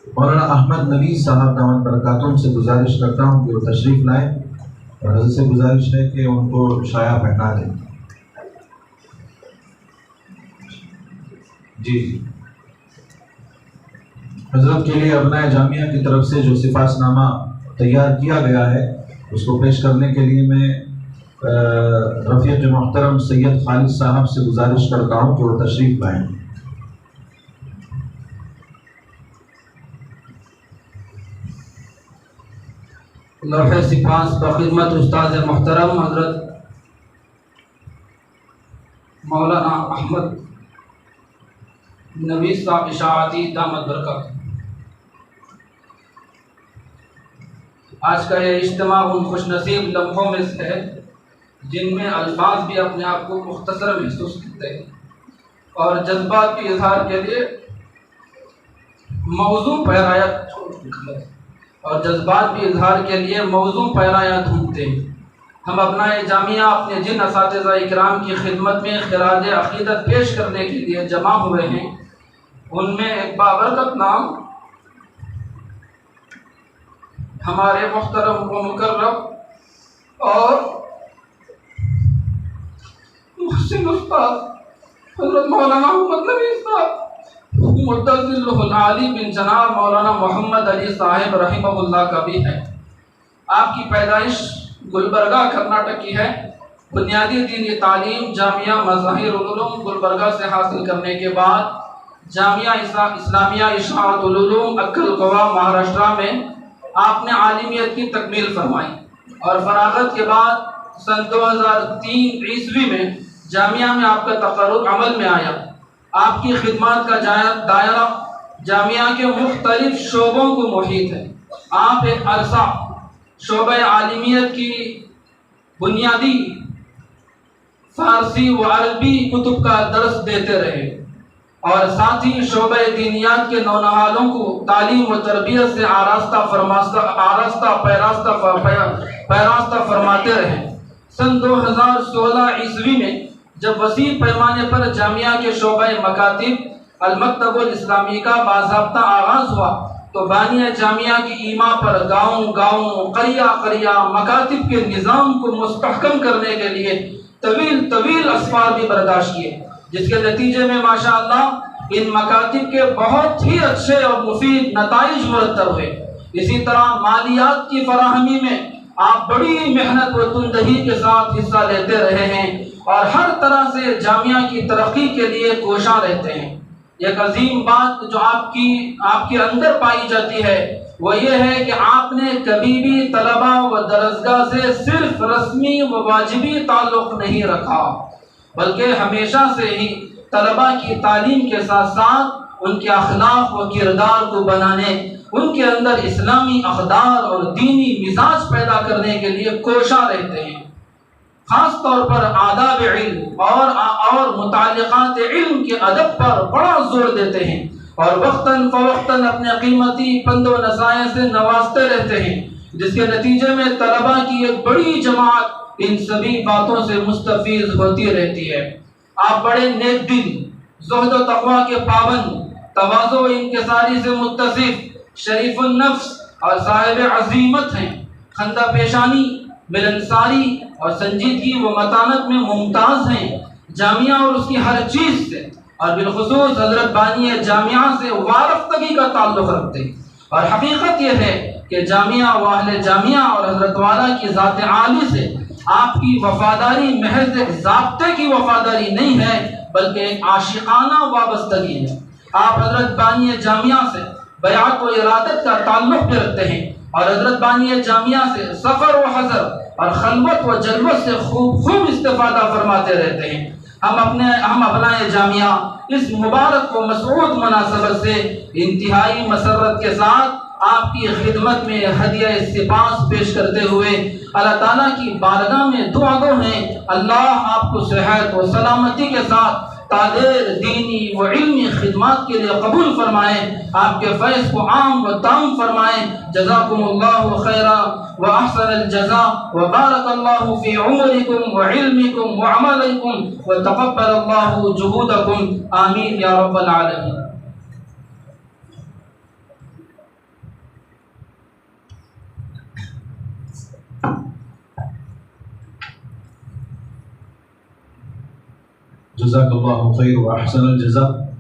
مولانا Ahmad noise صاحب دامت برکاتہم سے گزارش کرتا ہوں کہ وہ تشریف لائیں اور حضرت سے گزارش ہے کہ ان کو شایہ پہنا دیں۔ جی حضرت کے لیے ابنائے جامعہ کی طرف سے جو سفارش نامہ تیار کیا گیا ہے اس کو پیش کرنے کے لیے میں رفیق محترم سید خالد صاحب سے گزارش کرتا ہوں کہ وہ تشریف لائیں۔ لوح سپاس بخدمت استاد محترم حضرت مولانا احمد نویز صاحب اشاعتی دامت برکات۔ آج کا یہ اجتماع ان خوش نصیب لمحوں میں سے ہے جن میں الفاظ بھی اپنے آپ کو مختصر محسوس کرتے ہیں اور جذبات کے اظہار کے لیے موضوع پیرایا ڈھونڈتے ہیں۔ ہم اپنا جامعہ اپنے جن اساتذہ اکرام کی خدمت میں خراج عقیدت پیش کرنے کے لیے جمع ہوئے ہیں ان میں ایک بابرکت نام ہمارے محترم و مکرم اور محسن استاد حضرت مولانا احمد نویز صاحب مدظلہ العالی بن جناب مولانا محمد علی صاحب رحمہ اللہ کا بھی ہے۔ آپ کی پیدائش گلبرگہ کرناٹک کی ہے۔ بنیادی دینی تعلیم جامعہ مظاہر العلوم گلبرگہ سے حاصل کرنے کے بعد جامعہ اسلامیہ اشاعت العلوم اکل گوا مہاراشٹرا میں آپ نے عالمیت کی تکمیل فرمائی اور فراغت کے بعد سن 2003 عیسوی میں جامعہ میں آپ کا تقرر عمل میں آیا۔ آپ کی خدمات کا دائرہ جامعہ کے مختلف شعبوں کو محیط ہے۔ آپ ایک عرصہ شعبہ عالمیت کی بنیادی فارسی و عربی کتب کا درس دیتے رہے اور ساتھ ہی شعبہ دینیات کے نونہالوں کو تعلیم و تربیت سے پیراستہ فرماتے رہے۔ سن 2016 عیسوی میں جب وسیع پیمانے پر جامعہ کے شعبہ مکاتب المکتب الاسلامی کا باضابطہ آغاز ہوا تو بانی جامعہ کی ایما پر گاؤں قریہ مکاتب کے نظام کو مستحکم کرنے کے لیے طویل اسفار بھی برداشت کیے، جس کے نتیجے میں ماشاءاللہ ان مکاتب کے بہت ہی اچھے اور مفید نتائج مرتب ہوئے۔ اسی طرح مالیات کی فراہمی میں آپ بڑی محنت و تندہی کے ساتھ حصہ لیتے رہے ہیں اور ہر طرح سے جامعہ کی ترقی کے لیے کوشاں رہتے ہیں۔ ایک عظیم بات جو آپ کے اندر پائی جاتی ہے وہ یہ ہے کہ آپ نے کبھی بھی طلبہ و درسگاہ سے صرف رسمی و واجبی تعلق نہیں رکھا، بلکہ ہمیشہ سے ہی طلبہ کی تعلیم کے ساتھ ساتھ ان کے اخلاق و کردار کو بنانے، ان کے اندر اسلامی اقدار اور دینی مزاج پیدا کرنے کے لیے کوشاں رہتے ہیں۔ خاص طور پر آداب علم اور متعلقات علم کے ادب پر بڑا زور دیتے ہیں اور وقتاً فوقتاً اپنے قیمتی پند و نصائح سے نوازتے رہتے ہیں، جس کے نتیجے میں طلبہ کی ایک بڑی جماعت ان سبھی باتوں سے مستفیض ہوتی رہتی ہے۔ آپ بڑے نیک دل، زہد و تقوی کے پابند، تواضع و انکساری سے متصف، شریف النفس اور صاحب عزیمت ہیں۔ خندہ پیشانی، ملنساری اور سنجیدگی و متانت میں ممتاز ہیں۔ جامعہ اور اس کی ہر چیز سے اور بالخصوص حضرت بانی جامعہ سے وارفتگی کا تعلق رکھتے ہیں، اور حقیقت یہ ہے کہ جامعہ و اہل جامعہ اور حضرت والا کی ذات عالی سے آپ کی وفاداری محض ایک ضابطے کی وفاداری نہیں ہے بلکہ ایک عاشقانہ وابستگی ہے۔ آپ حضرت بانی جامعہ سے بیعت و ارادت کا تعلق بھی رکھتے ہیں اور حضرت بانی جامعہ سے سفر و حضر اور خلوت و جلوت سے خوب استفادہ فرماتے رہتے ہیں۔ ہم ابنائے جامعہ اس مبارک و مسعود مناسبت سے انتہائی مسرت کے ساتھ آپ کی خدمت میں ہدیہ سپاس پیش کرتے ہوئے اللہ تعالیٰ کی بارگاہ میں دعا گو ہیں اللہ آپ کو صحت و سلامتی کے ساتھ تادیر دینی و علمی خدمات کے لیے قبول فرمائیں، آپ کے فیض کو عام و تام فرمائیں۔ جزاکم اللہ خیرا و احسن الجزاء و بارک اللہ فی عمرکم و علمکم و عملکم و تقبل اللہ جہودکم، آمین یا رب العالمین۔ جزاک اللہ خیر و احسن الجزا.